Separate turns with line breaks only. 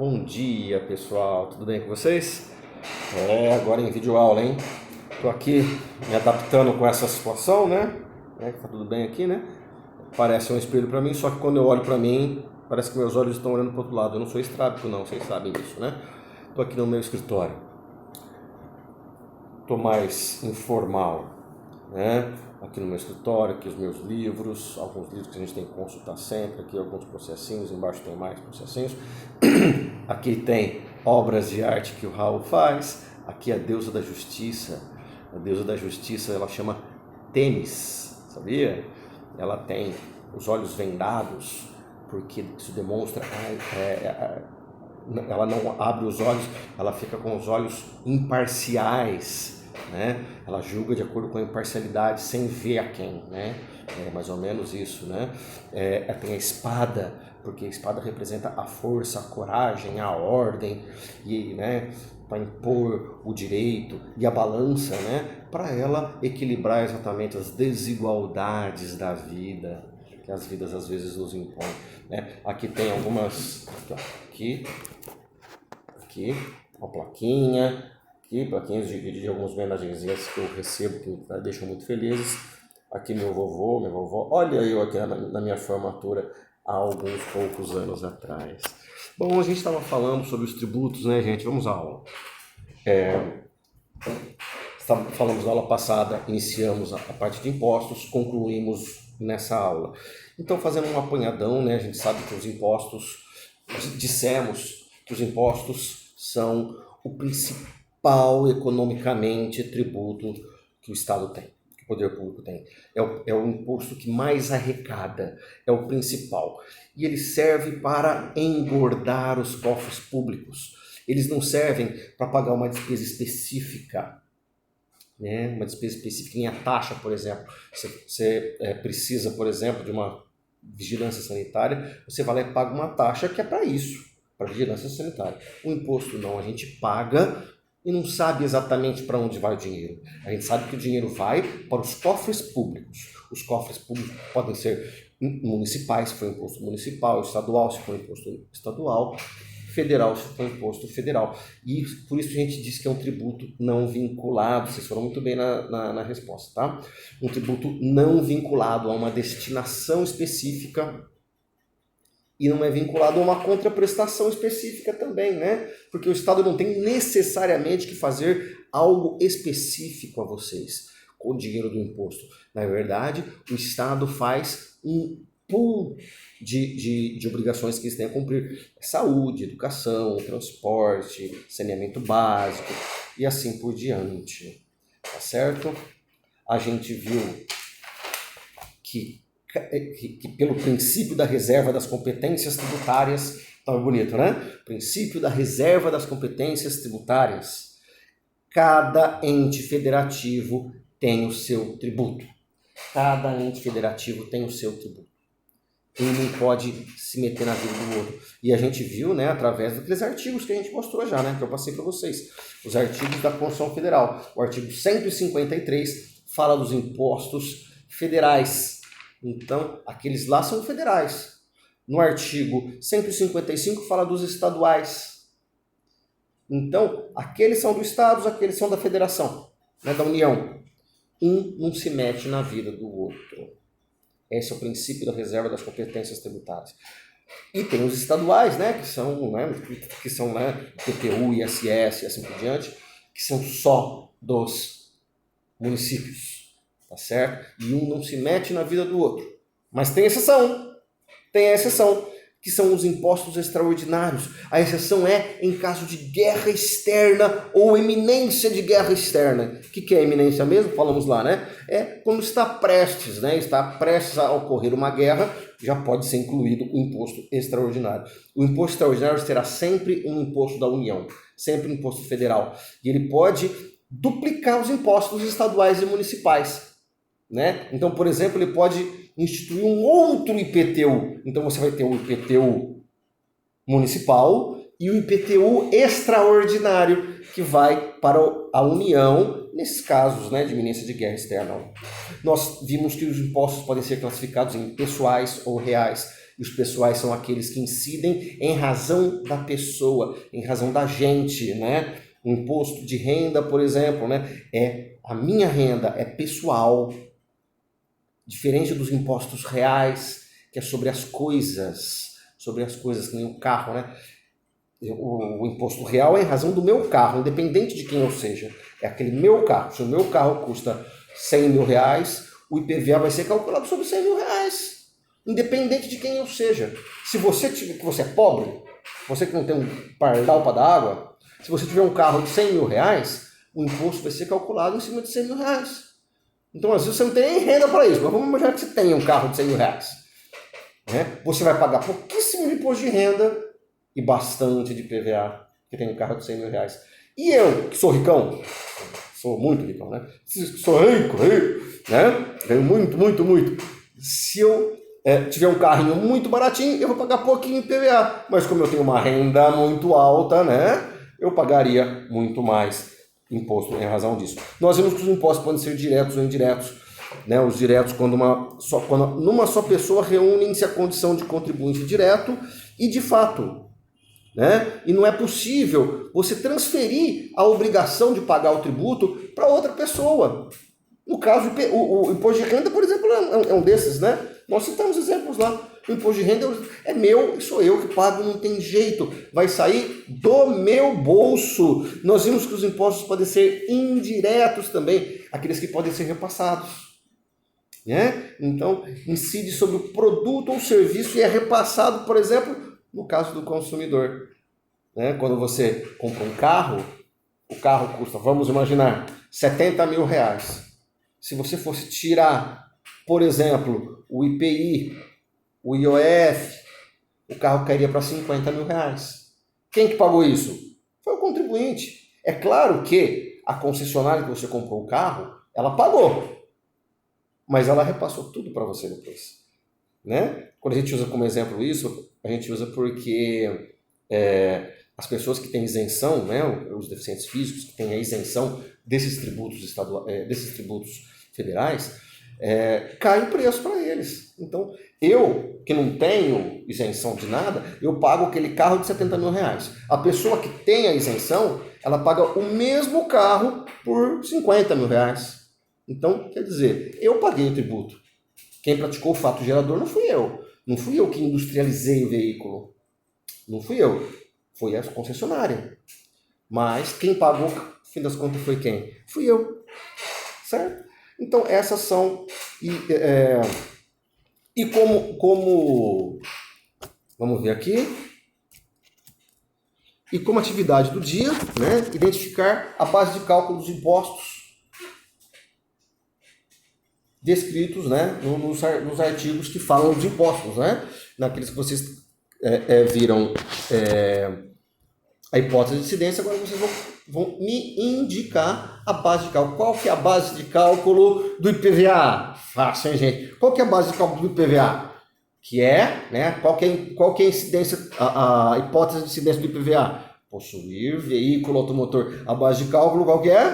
Bom dia, pessoal, tudo bem com vocês? Agora em videoaula, hein? Tô aqui me adaptando com essa situação, né? Tá tudo bem aqui, né? Parece um espelho pra mim, só que quando eu olho pra mim, parece que meus olhos estão olhando pro outro lado. Eu não sou estrábico não, vocês sabem disso, né? Tô aqui no meu escritório. Tô mais informal, né? Aqui no meu escritório, aqui os meus livros, alguns livros que a gente tem que consultar sempre, aqui alguns processinhos, embaixo tem mais processinhos. Aqui tem obras de arte que o Raul faz, aqui a deusa da justiça. A deusa da justiça, ela chama Tênis, sabia? Ela tem os olhos vendados, porque isso demonstra, ela não abre os olhos, ela fica com os olhos imparciais, né? Ela julga de acordo com a imparcialidade, sem ver a quem, né? É mais ou menos isso, né? Tem a espada, porque a espada representa a força, a coragem, a ordem, e, né, para impor o direito, e a balança, né, para ela equilibrar exatamente as desigualdades da vida, que as vidas às vezes nos impõem, né? Aqui tem algumas, aqui, uma plaquinha, aqui, plaquinhas de algumas homenagenzinhas que eu recebo, que me deixam muito felizes. Aqui meu vovô, minha vovó, olha eu aqui na minha formatura há alguns poucos anos atrás. Bom, a gente estava falando sobre os tributos, né, gente? Vamos à aula. Falamos na aula passada, iniciamos a parte de impostos, concluímos nessa aula. Então, fazendo um apanhadão, né, a gente sabe que os impostos, dissemos que os impostos são o principal economicamente tributo que o Estado tem, que o poder público tem. É o imposto que mais arrecada, é o principal. E ele serve para engordar os cofres públicos. Eles não servem para pagar uma despesa específica, né? Uma despesa específica em a taxa, por exemplo. Você precisa, por exemplo, de uma vigilância sanitária, você vai lá e paga uma taxa que é para isso, para vigilância sanitária. O imposto não, a gente paga e não sabe exatamente para onde vai o dinheiro. A gente sabe que o dinheiro vai para os cofres públicos. Os cofres públicos podem ser municipais, se for imposto municipal, estadual, se for imposto estadual, federal, se for imposto federal. E por isso a gente diz que é um tributo não vinculado. Vocês foram muito bem na resposta, tá? Um tributo não vinculado a uma destinação específica e não é vinculado a uma contraprestação específica também, né? Porque o Estado não tem necessariamente que fazer algo específico a vocês com o dinheiro do imposto. Na verdade, o Estado faz um pool de obrigações que eles têm a cumprir. Saúde, educação, transporte, saneamento básico e assim por diante. Tá certo? A gente viu que pelo princípio da reserva das competências tributárias, tá bonito, né? Princípio da reserva das competências tributárias. Cada ente federativo tem o seu tributo. Cada ente federativo tem o seu tributo. Um não pode se meter na vida do outro. E a gente viu, né, através daqueles artigos que a gente mostrou já, né, que eu passei para vocês. Os artigos da Constituição Federal. O artigo 153 fala dos impostos federais. Então, aqueles lá são federais. No artigo 155 fala dos estaduais. Então, aqueles são dos estados, aqueles são da federação, né, da União. Um não se mete na vida do outro. Esse é o princípio da reserva das competências tributárias. E tem os estaduais, né, que são IPTU, ISS e assim por diante, que são só dos municípios. Tá certo? E um não se mete na vida do outro. Mas tem exceção. Tem a exceção, que são os impostos extraordinários. A exceção é em caso de guerra externa ou iminência de guerra externa. O que é iminência mesmo? Falamos lá, né? É quando está prestes, né? Está prestes a ocorrer uma guerra, já pode ser incluído o imposto extraordinário. O imposto extraordinário será sempre um imposto da União, sempre um imposto federal. E ele pode duplicar os impostos estaduais e municipais. Né? Então, por exemplo, ele pode instituir um outro IPTU. Então você vai ter o IPTU municipal e o IPTU extraordinário, que vai para a União, nesses casos, né, de iminência de guerra externa. Nós vimos que os impostos podem ser classificados em pessoais ou reais. E os pessoais são aqueles que incidem em razão da pessoa, em razão da gente, né? O imposto de renda, por exemplo, né? A minha renda é pessoal, diferente dos impostos reais, que é sobre as coisas, que nem o carro, né? O imposto real é em razão do meu carro, independente de quem eu seja. É aquele meu carro. Se o meu carro custa 100 mil reais, o IPVA vai ser calculado sobre 100 mil reais, independente de quem eu seja. Se você tiver, que você é pobre, você que não tem um pardal para dar água, se você tiver um carro de 100 mil reais, o imposto vai ser calculado em cima de 100 mil reais. Então, às vezes, você não tem nem renda para isso, mas vamos imaginar que você tenha um carro de 100 mil reais. Né? Você vai pagar pouquíssimo de imposto de renda e bastante de PVA, que tem um carro de 100 mil reais. E eu, que sou ricão, sou muito ricão, né? Sou rico, né? Ganho muito, muito, muito. Se eu tiver um carrinho muito baratinho, eu vou pagar pouquinho de PVA. Mas como eu tenho uma renda muito alta, né? Eu pagaria muito mais imposto em razão disso. Nós vimos que os impostos podem ser diretos ou indiretos. Né? Os diretos, quando numa só pessoa reúnem-se a condição de contribuinte direto e de fato. Né? E não é possível você transferir a obrigação de pagar o tributo para outra pessoa. No caso, o imposto de renda, por exemplo, é um desses, né? Nós citamos exemplos lá. O imposto de renda é meu, sou eu que pago, não tem jeito. Vai sair do meu bolso. Nós vimos que os impostos podem ser indiretos também, aqueles que podem ser repassados. Né? Então, incide sobre o produto ou serviço e é repassado, por exemplo, no caso do consumidor. Né? Quando você compra um carro, o carro custa, vamos imaginar, 70 mil reais. Se você fosse tirar, por exemplo, o IPI, o IOF, o carro cairia para 50 mil reais. Quem que pagou isso? Foi o contribuinte. É claro que a concessionária que você comprou o carro, ela pagou, mas ela repassou tudo para você depois. Né? Quando a gente usa como exemplo isso, a gente usa porque as pessoas que têm isenção, né, os deficientes físicos que têm a isenção desses tributos desses tributos federais, cai o preço para eles. Então, eu, que não tenho isenção de nada, eu pago aquele carro de 70 mil reais. A pessoa que tem a isenção, ela paga o mesmo carro por 50 mil reais. Então, quer dizer, eu paguei o tributo. Quem praticou o fato gerador não fui eu. Não fui eu que industrializei o veículo. Não fui eu. Foi a concessionária. Mas quem pagou, no fim das contas, foi quem? Fui eu. Certo? Então, essas são... E como... Vamos ver aqui. E como atividade do dia, né, identificar a base de cálculo dos impostos descritos, né, nos artigos que falam dos impostos, né? Naqueles que vocês viram a hipótese de incidência, agora vocês vão me indicar a base de cálculo. Qual que é a base de cálculo do IPVA? Fácil, hein, gente? Qual que é a base de cálculo do IPVA? Que é, né, qual que é a incidência, a hipótese de incidência do IPVA? Possuir veículo automotor. A base de cálculo qual que é?